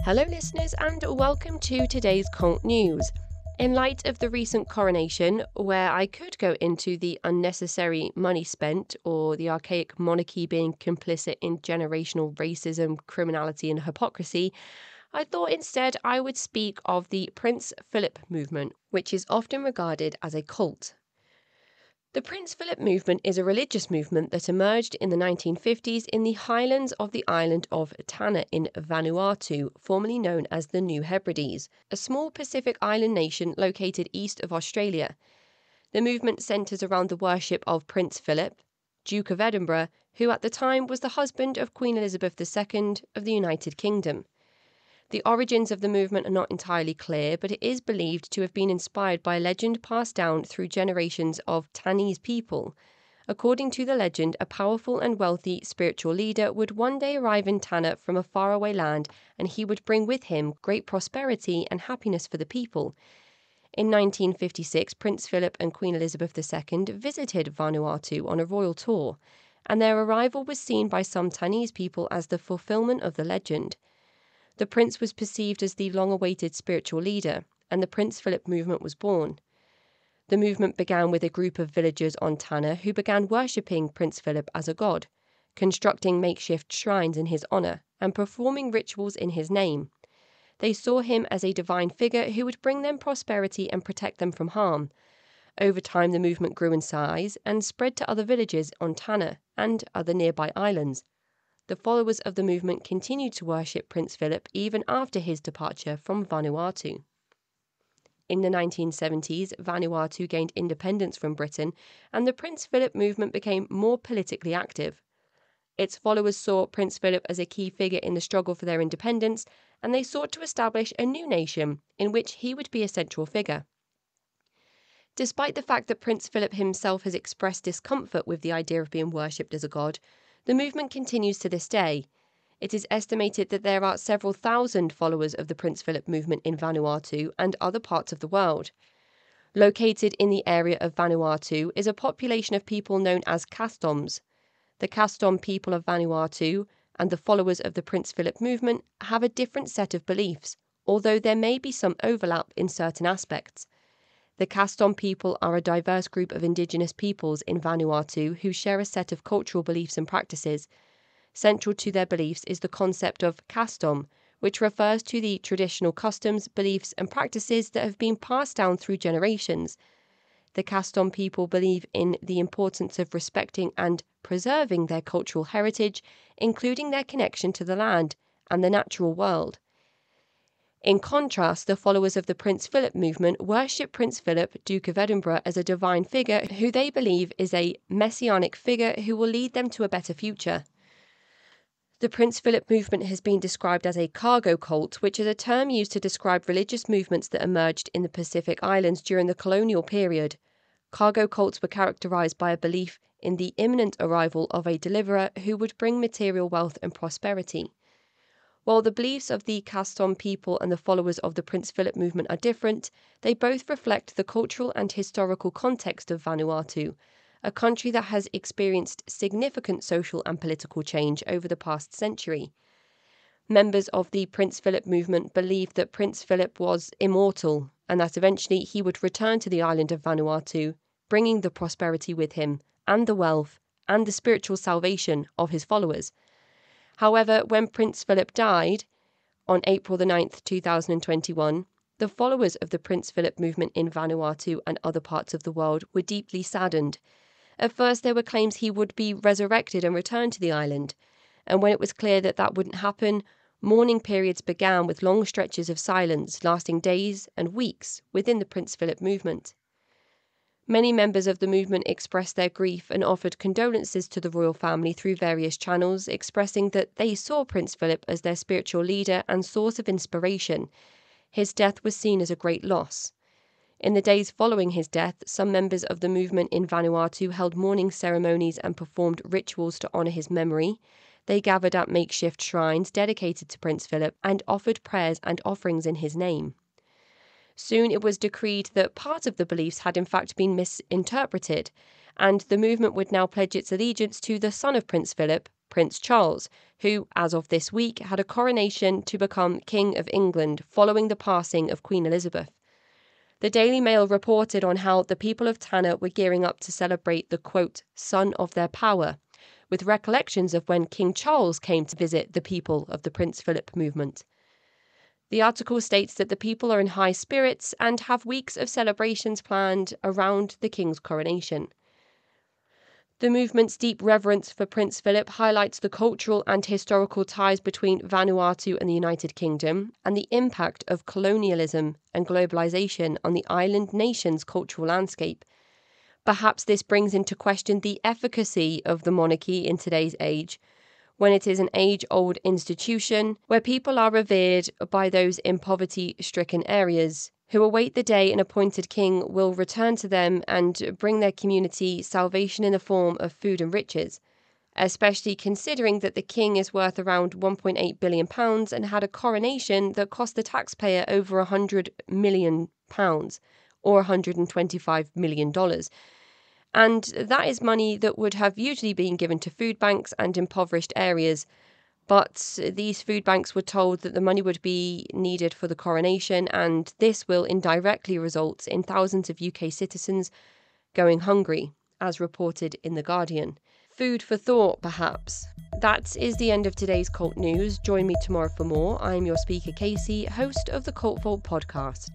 Hello listeners and welcome to today's Cult News. In light of the recent coronation, where I could go into the unnecessary money spent or the archaic monarchy being complicit in generational racism, criminality and hypocrisy, I thought instead I would speak of the Prince Philip movement, which is often regarded as a cult. The Prince Philip movement is a religious movement that emerged in the 1950s in the highlands of the island of Tanna in Vanuatu, formerly known as the New Hebrides, a small Pacific island nation located east of Australia. The movement centres around the worship of Prince Philip, Duke of Edinburgh, who at the time was the husband of Queen Elizabeth II of the United Kingdom. The origins of the movement are not entirely clear, but it is believed to have been inspired by a legend passed down through generations of Tannese people. According to the legend, a powerful and wealthy spiritual leader would one day arrive in Tanna from a faraway land, and he would bring with him great prosperity and happiness for the people. In 1956, Prince Philip and Queen Elizabeth II visited Vanuatu on a royal tour, and their arrival was seen by some Tannese people as the fulfillment of the legend. The prince was perceived as the long-awaited spiritual leader, and the Prince Philip movement was born. The movement began with a group of villagers on Tanna who began worshipping Prince Philip as a god, constructing makeshift shrines in his honour and performing rituals in his name. They saw him as a divine figure who would bring them prosperity and protect them from harm. Over time, the movement grew in size and spread to other villages on Tanna and other nearby islands. The followers of the movement continued to worship Prince Philip even after his departure from Vanuatu. In the 1970s, Vanuatu gained independence from Britain, and the Prince Philip movement became more politically active. Its followers saw Prince Philip as a key figure in the struggle for their independence, and they sought to establish a new nation in which he would be a central figure. Despite the fact that Prince Philip himself has expressed discomfort with the idea of being worshipped as a god, the movement continues to this day. It is estimated that there are several thousand followers of the Prince Philip movement in Vanuatu and other parts of the world. Located in the area of Vanuatu is a population of people known as Castoms. The Castom people of Vanuatu and the followers of the Prince Philip movement have a different set of beliefs, although there may be some overlap in certain aspects. The Castom people are a diverse group of indigenous peoples in Vanuatu who share a set of cultural beliefs and practices. Central to their beliefs is the concept of Castom, which refers to the traditional customs, beliefs and practices that have been passed down through generations. The Castom people believe in the importance of respecting and preserving their cultural heritage, including their connection to the land and the natural world. In contrast, the followers of the Prince Philip movement worship Prince Philip, Duke of Edinburgh, as a divine figure who they believe is a messianic figure who will lead them to a better future. The Prince Philip movement has been described as a cargo cult, which is a term used to describe religious movements that emerged in the Pacific Islands during the colonial period. Cargo cults were characterized by a belief in the imminent arrival of a deliverer who would bring material wealth and prosperity. While the beliefs of the Castom people and the followers of the Prince Philip movement are different, they both reflect the cultural and historical context of Vanuatu, a country that has experienced significant social and political change over the past century. Members of the Prince Philip movement believed that Prince Philip was immortal and that eventually he would return to the island of Vanuatu, bringing the prosperity with him and the wealth and the spiritual salvation of his followers. However, when Prince Philip died on April 9, 2021, the followers of the Prince Philip movement in Vanuatu and other parts of the world were deeply saddened. At first, there were claims he would be resurrected and return to the island, and when it was clear that that wouldn't happen, mourning periods began with long stretches of silence lasting days and weeks within the Prince Philip movement. Many members of the movement expressed their grief and offered condolences to the royal family through various channels, expressing that they saw Prince Philip as their spiritual leader and source of inspiration. His death was seen as a great loss. In the days following his death, some members of the movement in Vanuatu held mourning ceremonies and performed rituals to honour his memory. They gathered at makeshift shrines dedicated to Prince Philip and offered prayers and offerings in his name. Soon it was decreed that part of the beliefs had in fact been misinterpreted, and the movement would now pledge its allegiance to the son of Prince Philip, Prince Charles, who, as of this week, had a coronation to become King of England following the passing of Queen Elizabeth. The Daily Mail reported on how the people of Tanna were gearing up to celebrate the, quote, son of their power, with recollections of when King Charles came to visit the people of the Prince Philip movement. The article states that the people are in high spirits and have weeks of celebrations planned around the king's coronation. The movement's deep reverence for Prince Philip highlights the cultural and historical ties between Vanuatu and the United Kingdom and the impact of colonialism and globalization on the island nation's cultural landscape. Perhaps this brings into question the efficacy of the monarchy in today's age, when it is an age-old institution where people are revered by those in poverty-stricken areas who await the day an appointed king will return to them and bring their community salvation in the form of food and riches, especially considering that the king is worth around £1.8 billion and had a coronation that cost the taxpayer over £100 million or $125 million. And that is money that would have usually been given to food banks and impoverished areas. But these food banks were told that the money would be needed for the coronation, and this will indirectly result in thousands of UK citizens going hungry, as reported in The Guardian. Food for thought, perhaps. That is the end of today's Cult News. Join me tomorrow for more. I'm your speaker, Casey, host of the Cult Vault podcast.